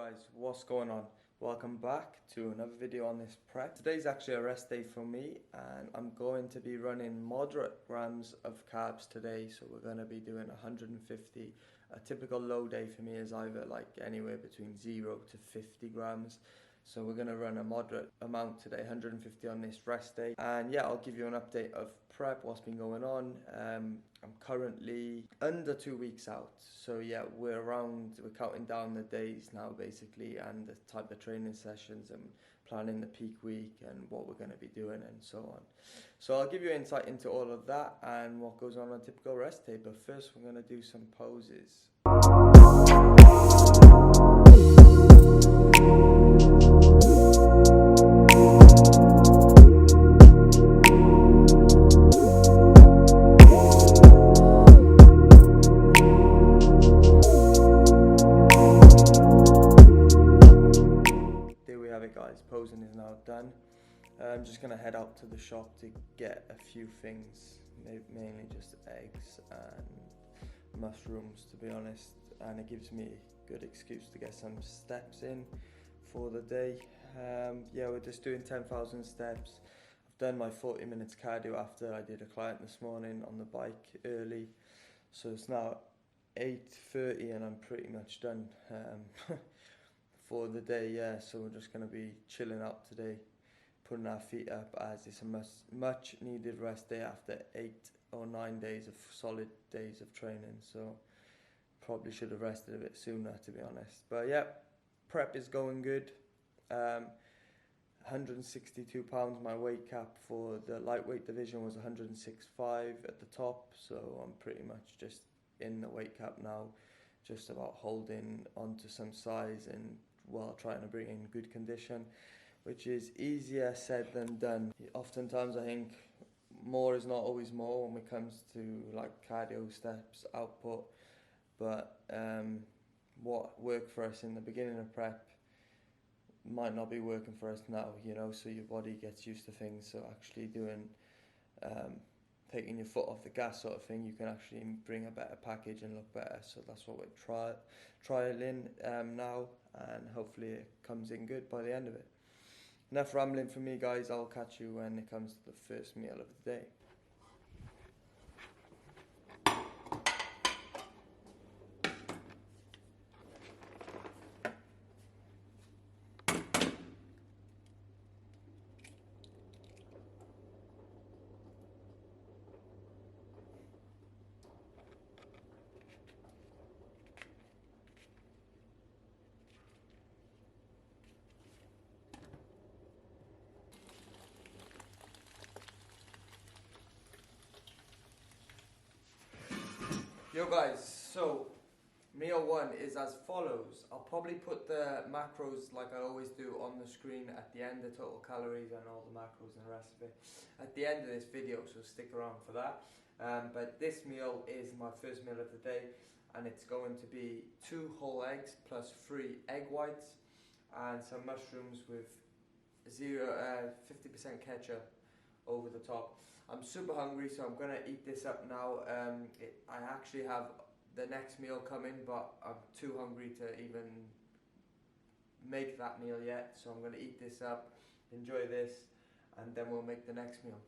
guys, what's going on? Welcome back to another video on this prep. Today's actually a rest day for me and I'm going to be running moderate grams of carbs today. So we're going to be doing 150. A typical low day for me is either like anywhere between 0 to 50 grams. So we're going to run a moderate amount today, 150 on this rest day. And yeah, I'll give you an update of prep, what's been going on. I'm currently under 2 weeks out. So yeah, we're counting down the days now basically, and the type of training sessions and planning the peak week and what we're going to be doing and so on. So I'll give you insight into all of that and what goes on a typical rest day. But first we're going to do some poses. Posing is now done. I'm just gonna head out to the shop to get a few things, mainly just eggs and mushrooms to be honest, and it gives me a good excuse to get some steps in for the day. Yeah, we're just doing 10,000 steps. I've done my 40 minutes cardio after I did a client this morning on the bike early, so it's now 8:30 and I'm pretty much done for the day. Yeah, so we're just going to be chilling out today, putting our feet up, as it's a much needed rest day after 8 or 9 days of solid days of training. So probably should have rested a bit sooner to be honest. But yeah, prep is going good. 162 pounds my weight cap. For the lightweight division was 106.5 at the top, so I'm pretty much just in the weight cap now, just about holding onto some size and while trying to bring in good condition, which is easier said than done. Oftentimes I think more is not always more when it comes to like cardio steps output, but what worked for us in the beginning of prep might not be working for us now, you know, so your body gets used to things. So actually doing taking your foot off the gas sort of thing, you can actually bring a better package and look better. So that's what we're trialing now, and hopefully it comes in good by the end of it. Enough rambling for me guys, I'll catch you when it comes to the first meal of the day. Yo guys, so meal one is as follows. I'll probably put the macros like I always do on the screen at the end, the total calories and all the macros and the rest of it at the end of this video, so stick around for that. But this meal is my first meal of the day, and it's going to be 2 whole eggs plus 3 egg whites and some mushrooms with 50% ketchup over the top. I'm super hungry, so I'm gonna eat this up now. I actually have the next meal coming, but I'm too hungry to even make that meal yet. So I'm gonna eat this up, enjoy this, and then we'll make the next meal.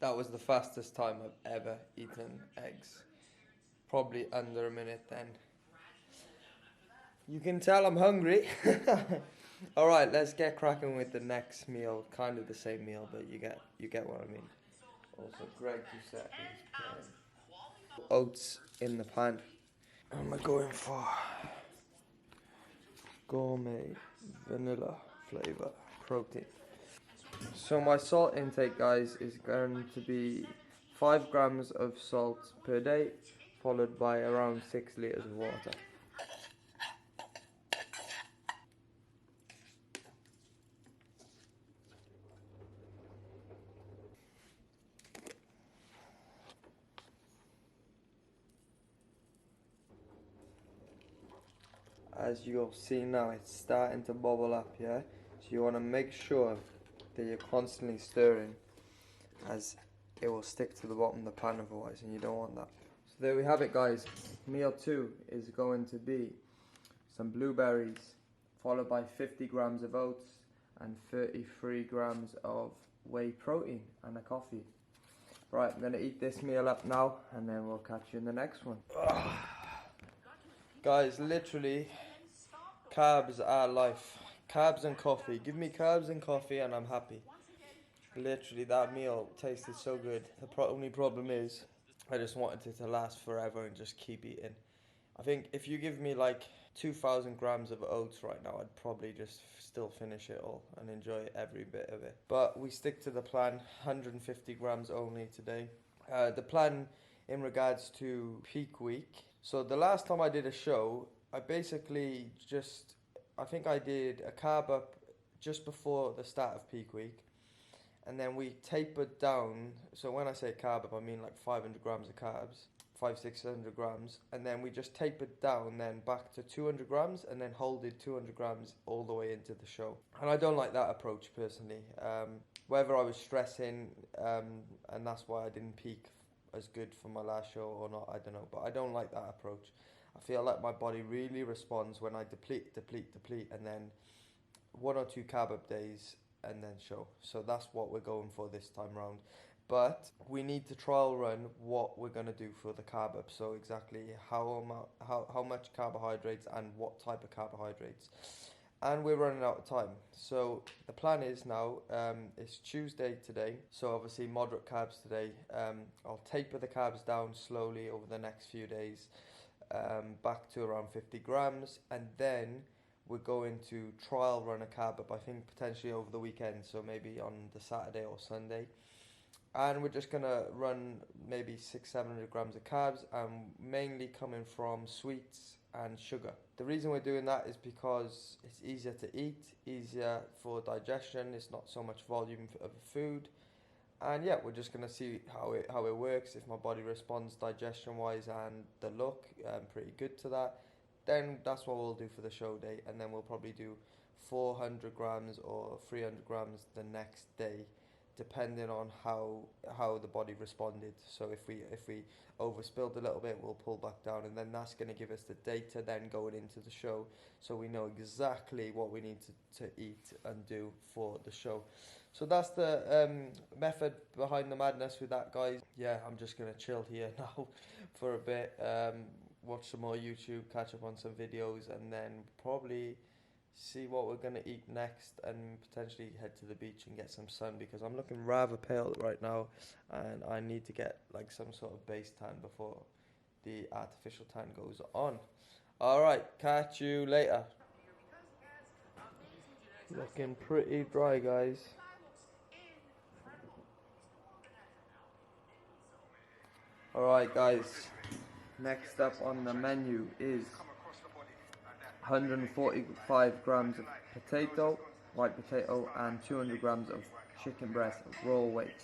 That was the fastest time I've ever eaten eggs. Probably under a minute then. You can tell I'm hungry. Alright, let's get cracking with the next meal. Kind of the same meal, but you get what I mean. Also, Greg Doucette is playing. Oats in the pan. And we're going for gourmet vanilla flavor protein. So my salt intake, guys, is going to be 5 grams of salt per day, followed by around 6 liters of water. As you'll see now, it's starting to bubble up, yeah? So you want to make sure that you're constantly stirring, as it will stick to the bottom of the pan otherwise, and you don't want that. So there we have it, guys. Meal 2 is going to be some blueberries, followed by 50 grams of oats and 33 grams of whey protein and a coffee. Right, I'm going to eat this meal up now and then we'll catch you in the next one. Guys, literally, carbs are life. Carbs and coffee. Give me carbs and coffee and I'm happy. Literally, that meal tasted so good. The only problem is I just wanted it to last forever and just keep eating. I think if you give me like 2,000 grams of oats right now, I'd probably just still finish it all and enjoy every bit of it. But we stick to the plan, 150 grams only today. The plan in regards to peak week. So the last time I did a show, I basically I think I did a carb up just before the start of peak week. And then we tapered down. So when I say carb up, I mean like 500 grams of carbs. 600 grams, and then we just tapered down then back to 200 grams and then holded 200 grams all the way into the show. And I don't like that approach personally. Whether I was stressing and that's why I didn't peak as good for my last show or not, I don't know, but I don't like that approach. I feel like my body really responds when I deplete and then 1 or 2 carb up days and then show. So that's what we're going for this time round. But we need to trial run what we're going to do for the carb up. So exactly how much carbohydrates and what type of carbohydrates. And we're running out of time. So the plan is now, it's Tuesday today. So obviously moderate carbs today. I'll taper the carbs down slowly over the next few days, back to around 50 grams. And then we're going to trial run a carb up, I think potentially over the weekend. So maybe on the Saturday or Sunday. And we're just going to run maybe 600-700 grams of carbs, mainly coming from sweets and sugar. The reason we're doing that is because it's easier to eat, easier for digestion, it's not so much volume of food. And yeah, we're just going to see how it works. If my body responds digestion-wise and the look, pretty good to that, then that's what we'll do for the show day. And then we'll probably do 400 grams or 300 grams the next day, depending on how the body responded. So if we overspilled a little bit, we'll pull back down, and then that's going to give us the data then going into the show, so we know exactly what we need to eat and do for the show. So that's the method behind the madness with that, guys. Yeah, I'm just going to chill here now for a bit, watch some more YouTube, catch up on some videos, and then probably see what we're going to eat next and potentially head to the beach and get some sun, because I'm looking rather pale right now and I need to get like some sort of base tan before the artificial tan goes on. Alright, catch you later. Looking pretty dry, guys. Alright guys, next up on the menu is 145 grams of potato, white potato, and 200 grams of chicken breast raw weight.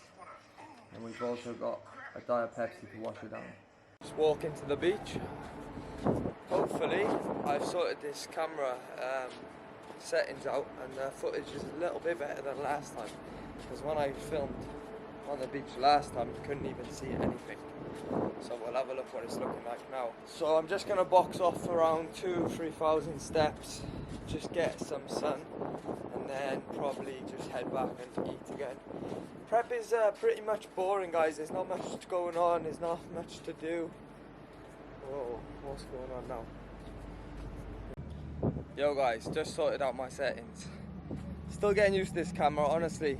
And we've also got a Diet Pepsi to wash it down. Just walk into the beach. Hopefully I've sorted this camera settings out and the footage is a little bit better than last time, because when I filmed on the beach last time you couldn't even see anything. So we'll have a look what it's looking like now. So I'm just going to box off around 2,000-3,000 steps, just get some sun, and then probably just head back and eat again. Prep is pretty much boring, guys. There's not much going on, there's not much to do. Whoa, what's going on now? Yo guys, just sorted out my settings. Still getting used to this camera, honestly.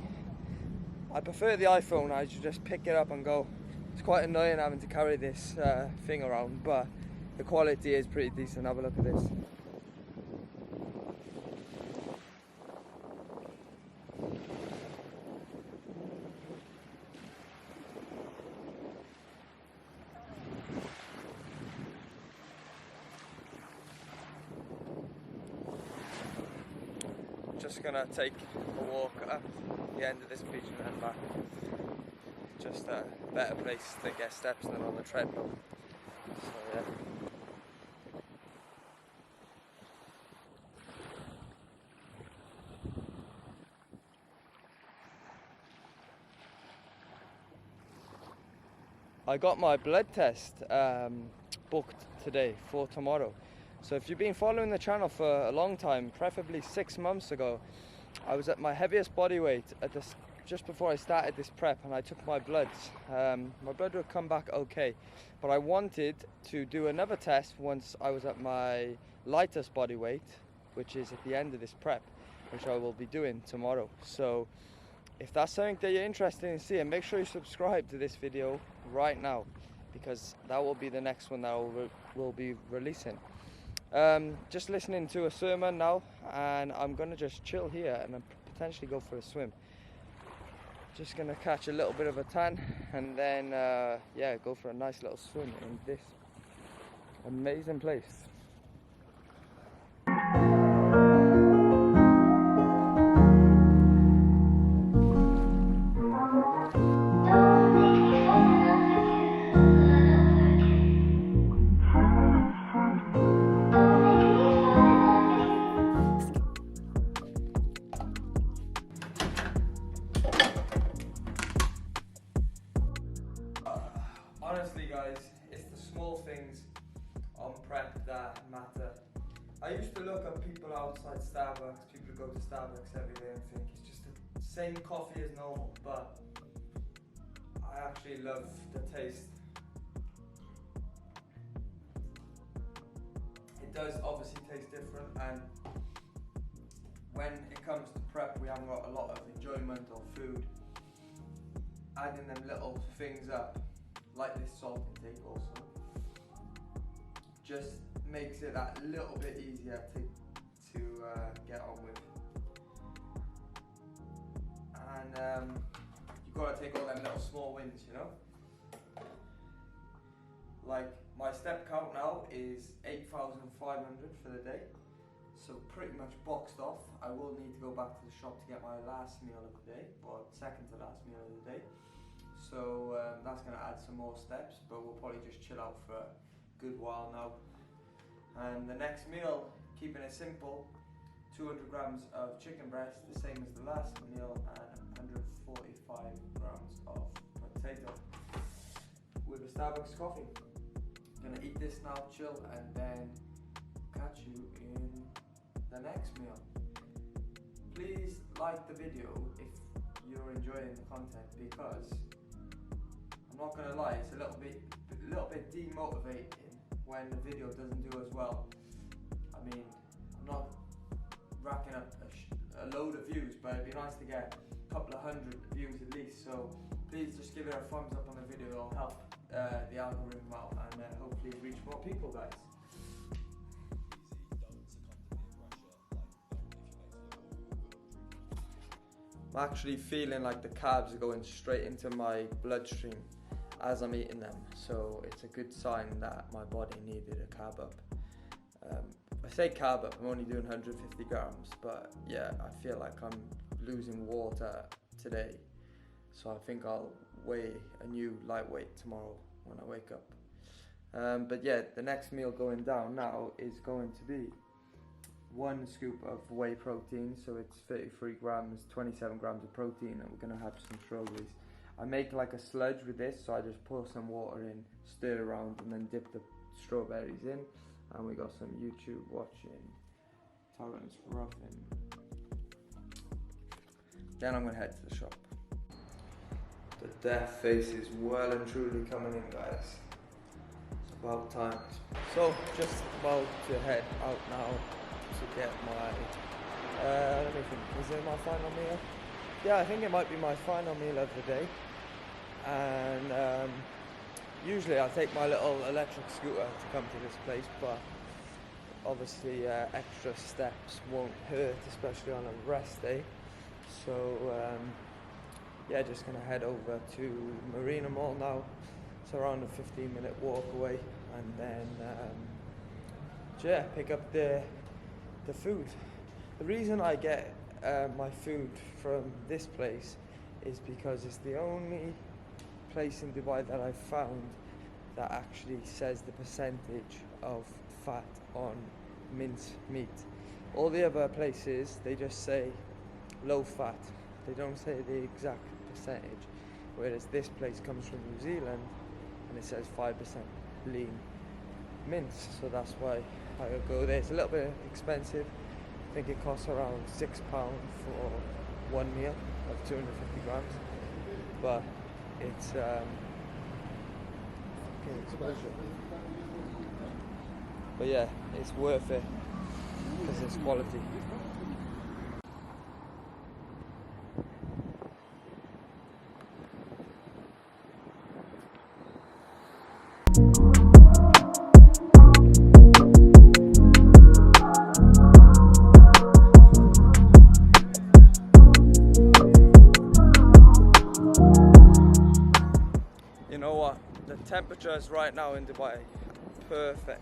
I prefer the iPhone, I should just pick it up and go. It's quite annoying having to carry this thing around, but the quality is pretty decent. Have a look at this. Just gonna take a walk up the end of this beach and head back. Just a better place to get steps than on the treadmill. So yeah. I got my blood test booked today for tomorrow. So if you've been following the channel for a long time, preferably 6 months ago, I was at my heaviest body weight at this just before I started this prep, and I took my bloods. My blood would come back okay, but I wanted to do another test once I was at my lightest body weight, which is at the end of this prep, which I will be doing tomorrow. So if that's something that you're interested in seeing, make sure you subscribe to this video right now, because that will be the next one that we'll be releasing. Just listening to a sermon now, and I'm gonna just chill here and then potentially go for a swim. Just gonna catch a little bit of a tan, and then yeah, go for a nice little swim in this amazing place. Honestly guys, it's the small things on prep that matter. I used to look at people outside Starbucks, people who go to Starbucks every day, and think it's just the same coffee as normal, but I actually love the taste. It does obviously taste different, and when it comes to prep, we haven't got a lot of enjoyment or food. Adding them little things up, like this salt intake also, just makes it that little bit easier to get on with. And you've got to take all them little small wins, you know? Like my step count now is 8,500 for the day, so pretty much boxed off. I will need to go back to the shop to get my last meal of the day, or second to last meal of the day. So that's going to add some more steps, but we'll probably just chill out for a good while now. And the next meal, keeping it simple, 200 grams of chicken breast, the same as the last meal, and 145 grams of potato with a Starbucks coffee. Gonna eat this now, chill, and then catch you in the next meal. Please like the video if you're enjoying the content, because I'm not gonna lie, it's a little bit demotivating when the video doesn't do as well. I mean, I'm not racking up a load of views, but it'd be nice to get a couple of hundred views at least. So please just give it a thumbs up on the video. It'll help the algorithm out, and hopefully reach more people, guys. I'm actually feeling like the carbs are going straight into my bloodstream as I'm eating them, so it's a good sign that my body needed a carb up. I say carb up, I'm only doing 150 grams, but yeah, I feel like I'm losing water today, so I think I'll weigh a new lightweight tomorrow when I wake up. But yeah, the next meal going down now is going to be 1 scoop of whey protein, so it's 33 grams, 27 grams of protein, and we're going to have some strawberries. I make like a sludge with this, so I just pour some water in, stir around, and then dip the strawberries in. And we got some YouTube watching, Torrance Ruffin. Then I'm going to head to the shop. The death face is well and truly coming in, guys. It's about time. So, just about to head out now to get my, let me think, is it my final meal? Yeah, I think it might be my final meal of the day. And usually I take my little electric scooter to come to this place, but obviously extra steps won't hurt, especially on a rest day. So yeah, just gonna head over to Marina Mall now. It's around a 15-minute walk away, and then yeah, pick up the food. The reason I get my food from this place is because it's the only place in Dubai that I've found that actually says the percentage of fat on mince meat. All the other places, they just say low fat. They don't say the exact percentage, whereas this place comes from New Zealand and it says 5% lean mince, so that's why I'll go there. It's a little bit expensive. I think it costs around £6 for one meal of 250 grams, but it's expensive. But yeah, it's worth it because it's quality. You know what? The temperature is right now in Dubai perfect.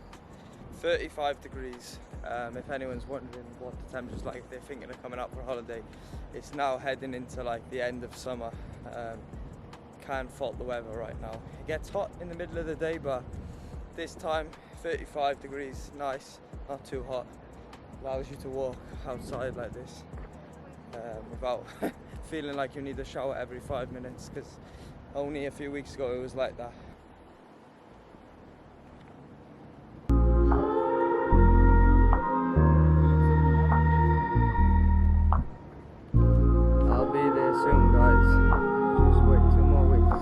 35 degrees. If anyone's wondering what the temperature's like, if they're thinking of coming out for a holiday, it's now heading into like the end of summer. Can't fault the weather right now. It gets hot in the middle of the day, but this time 35 degrees, nice, not too hot. Allows you to walk outside like this without feeling like you need a shower every 5 minutes, because only a few weeks ago it was like that. I'll be there soon, guys. Just wait 2 more weeks.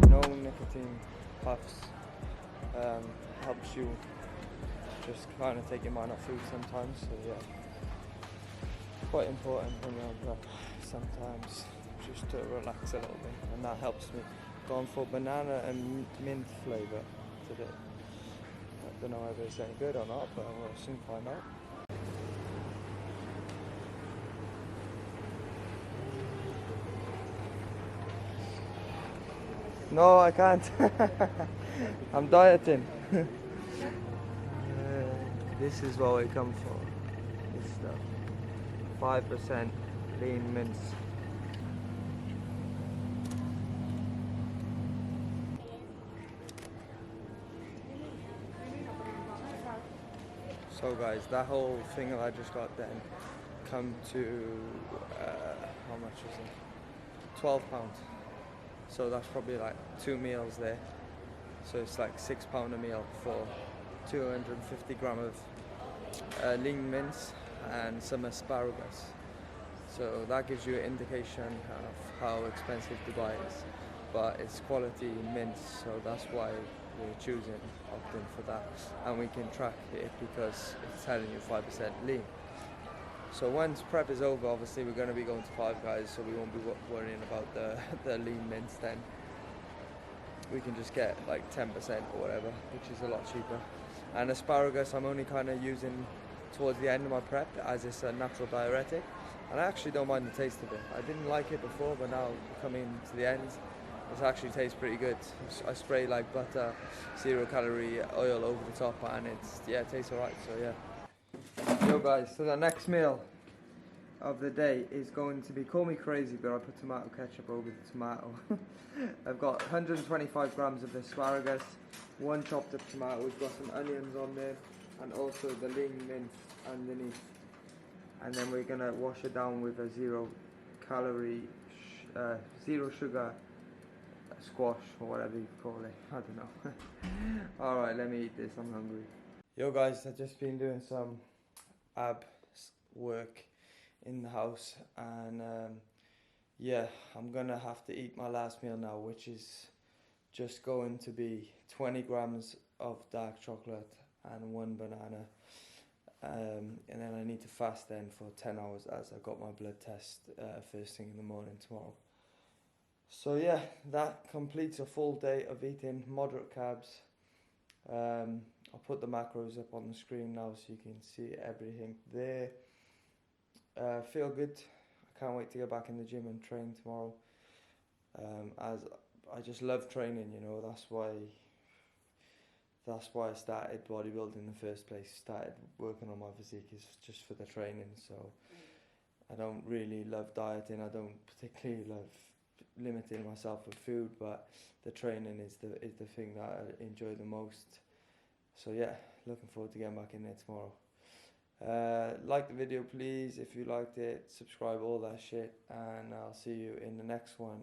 No nicotine puffs. Helps you just kind of take your mind off food sometimes. So yeah, quite important when you're on prep sometimes, just to relax a little bit, and that helps me. Gone for banana and mint flavour today. I don't know if it's any good or not, but we'll soon find out. No, I can't. I'm dieting. This is what we come for. This stuff. 5% lean mince. So guys, that whole thing that I just got then come to how much was it? £12. So that's probably like 2 meals there. So it's like £6 a meal for 250 gram of lean mince and some asparagus. So that gives you an indication of how expensive Dubai is, but it's quality mince, so that's why we're choosing often for that, and we can track it because it's telling you 5% lean. So once prep is over, obviously we're going to be going to Five Guys, so we won't be worrying about the lean mince then. We can just get like 10% or whatever, which is a lot cheaper. And asparagus I'm only kind of using towards the end of my prep, as it's a natural diuretic, and I actually don't mind the taste of it. I didn't like it before, but now coming to the end, it actually tastes pretty good. I spray like butter, 0 calorie oil over the top, and it tastes alright. So yeah. Yo guys, so the next meal of the day is going to be, call me crazy, but I put tomato ketchup over the tomato. I've got 125 grams of asparagus, 1 chopped up tomato, we've got some onions on there, and also the lean mint underneath. And then we're gonna wash it down with a 0 calorie, 0 sugar squash, or whatever you call it. I don't know. Alright, let me eat this, I'm hungry. Yo guys, I've just been doing some ab work in the house, and yeah, I'm gonna have to eat my last meal now, which is just going to be 20 grams of dark chocolate and 1 banana, and then I need to fast then for 10 hours as I've got my blood test first thing in the morning tomorrow. So yeah, that completes a full day of eating moderate carbs. I'll put the macros up on the screen now so you can see everything there. Feel good. I can't wait to get back in the gym and train tomorrow. As I just love training, you know, that's why I started bodybuilding in the first place. Started working on my physique is just for the training. So I don't really love dieting. I don't particularly love limiting myself with food, but the training is the thing that I enjoy the most. So yeah, looking forward to getting back in there tomorrow. Like the video please if you liked it, subscribe, all that shit, and I'll see you in the next one.